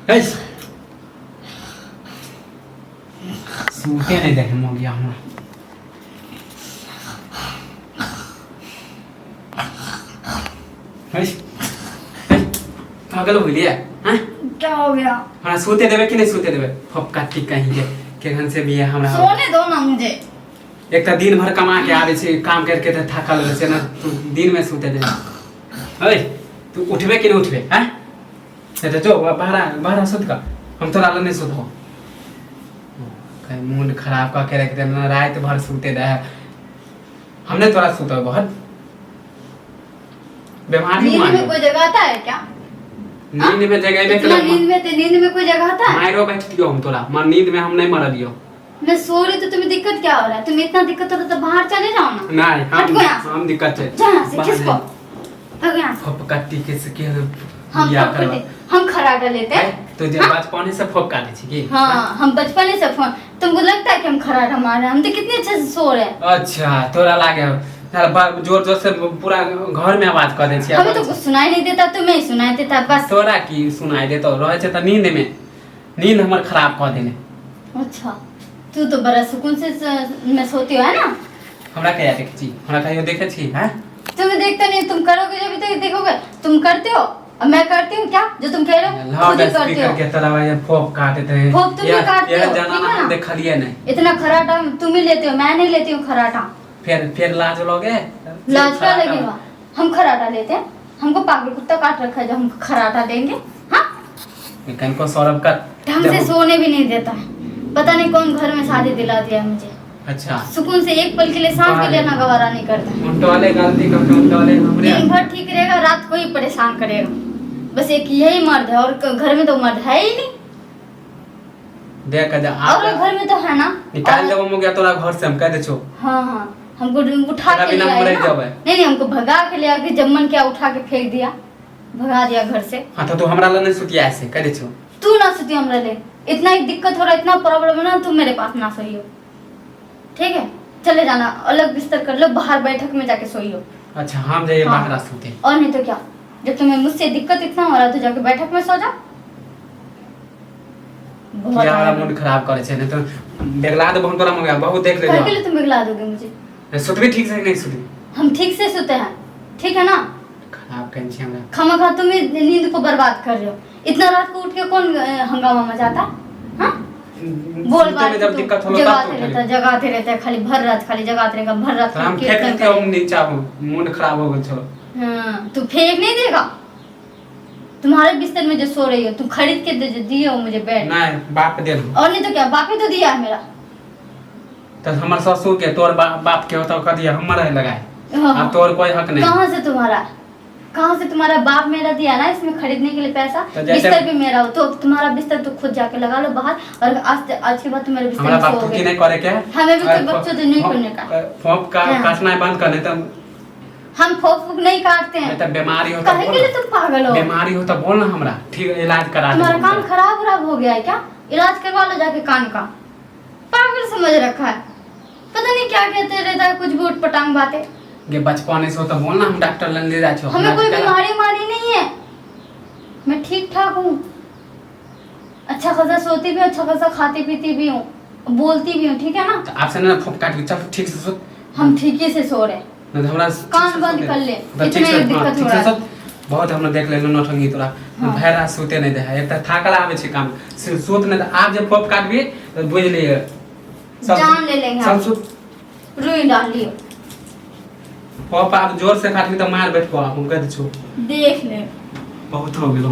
है सूते नहीं देखे हो गया हूँ पागल हो गया हाँ क्या हो गया? हाँ सूते देवे कि नहीं सूते देवे फपका टिक कहीं के घर से भी है हमरा सोने दो ना मुझे। एक तो दिन भर कमा के आवे छे काम करके तो थकल रहे छे ना तू दिन में सूते दे ओए तू उठबे कि नहीं उठबे हैं तो जो बाहर सुत का हम तो लाल नहीं सुत हो कहीं मूड खराब का के रख देना रात भर सूते रहे हमने तोरा सुता बहुत बीमारी नींद में कोई जगह आता है क्या? नींद में जगह में इतना नींद में कोई जगह आता है? मायरो बैठ दियो हम तोरा मर नींद में हम नहीं मर दियो मैं सो रही तो तुम्हें दिक्कत क्या हो रहा है? तुम्हें इतना दिक्कत हो रहा तो बाहर चले जाओ ना। नहीं हम दिक्कत है जा से किसको भाग यहाँ से। फप काटी के से के हम खराटा लेते हैं तो जब बचपन से फप काटे छी की हाँ हम बचपन से फोन तुमको लगता है कि हम खराटा मार रहे हैं? हम तो कितने अच्छे से सो रहे हैं। अच्छा तोरा लागे जोर जोर से पूरा घर में आवाज कर दे छी हमें तो कुछ सुनाई नहीं देता तुम्हें ही सुनाई देता बस। तोरा की सुनाई देतो रहे छे त नींद हमर खराब कर देने। अच्छा तू तो बड़ा सुकून से मैं सोती हो है ना। हमरा कहिया देखे छी हमरा कहियो देखे छी हैं तुम्हें देखते नहीं तुम करोगे जब तक देखोगे तुम करते हो और मैं करती हूँ क्या जो तुम कह रहे हो खुद ही करते हो। के तरह ये फोप काटते थे फोप तुम ही काटते हो जाना ना देखलिए नहीं इतना खराटा तुम ही लेते हो मैं नहीं लेती हूँ खराटा। फिर लाज लोगे लाज क्या लगेगा? हम खराटा लेते हैं हमको पागल कुत्ता काट रखा है जो हम खराटा देंगे हाँ कहीं को सौरभ का ढंग से सोने भी नहीं देता है पता नहीं कौन घर में शादी दिला दिया मुझे। अच्छा सुकून से एक पल के लिए सांस भी लेना गवारा नहीं करता। उल्टे वाले गलती करते उल्टे वाले हमरे दिन भर ठीक रहेगा रात को ही परेशान करेगा बस एक यही मर्द है और घर में तो मर्द है ही नहीं। देख जा और घर में तो है ना निकाल जब हम गया तोरा घर से हम कह दे छो हाँ हाँ हमको उठा के ले आए ना नहीं हमको भगा के ले आके जम्मन क्या उठा के फेंक दिया भगा दिया घर से। हाँ तो हमरा ला नहीं सुतिया ऐसे कह दे छो तू ना सुती हमरा ले इतना ही दिक्कत हो रहा इतना प्रॉब्लम है ना तुम मेरे पास ना सोइयो ठीक है चले जाना अलग बिस्तर कर लो बाहर बैठक में जाके सोइयो। अच्छा हम जाइए हाँ। बाहर सोते और नहीं तो क्या जब तुम्हें मुझसे दिक्कत इतना हो रहा तो जाके बैठक में सो जा। बहुत क्या हमारा मूड खराब करे छे नहीं तो बेगला दे बहुत तोरा हो गया बहुत देख ले कल के लिए तुम बिगला दोगे मुझे। सुतबी ठीक से नहीं सुती हम ठीक से सोते हैं ठीक है ना। खराब कहीं छे हमरा खामखा तुम नींद को बर्बाद कर रहे हो इतना रात को उठ के कौन हंगामा मचाता हाँ बोल बात जब दिक्कत हो जगाते रहता है खाली भर रात खाली जगाते रहेगा भर रात हम फेंक के हम नीचा मूड खराब हो गया छो। हां तू फेंक नहीं देगा तुम्हारे बिस्तर में जो सो रही हो तुम खरीद के दिए हो मुझे बेड नहीं बाप दे दो और नहीं तो क्या बाप ही तो दिया है मेरा। तो हमर ससुर के तोर बाप के होता कर दिया हमर है लगाए हाँ। अब तोर कोई हक नहीं। कहाँ से तुम्हारा बाप मेरा दिया ना इसमें खरीदने के लिए पैसा तो बिस्तर भी मेरा हो तो तुम्हारा बिस्तर तो खुद जाके लगा लो बाहर और आज के बाद तुम मेरे बिस्तर में बाप की नहीं करे क्या हमें भी तो बच्चों तो नहीं करने का फोप का काटना बंद कर नहीं तो हम फोप नहीं काटते हैं तो बीमारी होता कहे के लिए तुम पागल हो बीमारी होता बोल ना हमरा ठीक इलाज करा तुम्हारा कान खराब हो गया है क्या इलाज करवा लो जाके कान का पागल समझ रखा है पता नहीं क्या कहते रहता है कुछ भी उठपटांग बातें। ये बचपन से तो बोल ना हम डॉक्टर लन ले जा छो हमें कोई बीमारी मारी नहीं है मैं ठीक ठाक हूँ अच्छा खासा सोती भी हूँ अच्छा खासा खाती पीती भी हूँ बोलती भी हूँ ठीक है ना। तो आपसे ना फोप काट के चल ठीक से सो हम ठीक ही से सो रहे नहीं तो हमरा कान बंद कर ले इतने दिक्कत हो रहा है बहुत हमने देख लेलो नौटंगी तोरा भैरा सोते नहीं दे है एक त थाकल आवे छे काम सोत नहीं तो आप जब फोप काटबी तो बुझ लिए जान ले लेंगे सब सुत रुई डाल लियो फोप आप जोर से काटबी तो मार बैठ को आप हम कह दे छो देख ले बहुत हो गेलो